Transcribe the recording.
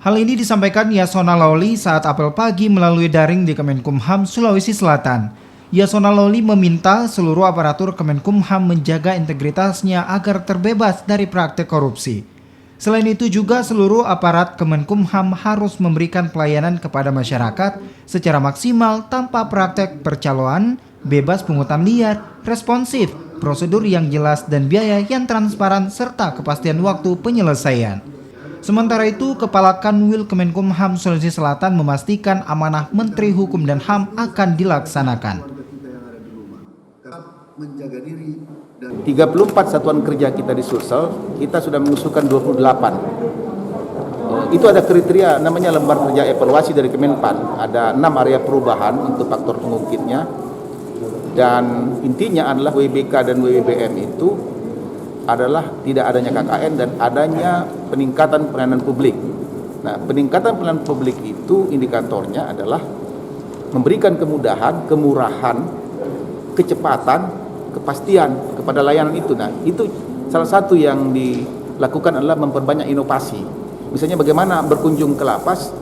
Hal ini disampaikan Yasona Lawli saat apel pagi melalui daring di Kemenkumham, Sulawesi Selatan. Yasona Lawli meminta seluruh aparatur Kemenkumham menjaga integritasnya agar terbebas dari praktek korupsi. Selain itu juga seluruh aparat Kemenkumham harus memberikan pelayanan kepada masyarakat secara maksimal tanpa praktek percaloan, bebas pungutan liar, responsif, prosedur yang jelas dan biaya yang transparan serta kepastian waktu penyelesaian. Sementara itu, Kepala Kanwil Kemenkumham Sulawesi Selatan memastikan amanah Menteri Hukum dan HAM akan dilaksanakan. 34 satuan kerja kita di Sulsel, kita sudah mengusulkan 28. Itu ada kriteria namanya lembar kerja evaluasi dari Kemenpan. Ada 6 area perubahan untuk faktor pengungkitnya. Dan intinya adalah WBK dan WBBM itu adalah tidak adanya KKN dan adanya peningkatan pelayanan publik. Nah, peningkatan pelayanan publik itu indikatornya adalah memberikan kemudahan, kemurahan, kecepatan, kepastian kepada layanan itu. Nah, itu salah satu yang dilakukan adalah memperbanyak inovasi. Misalnya bagaimana berkunjung ke lapas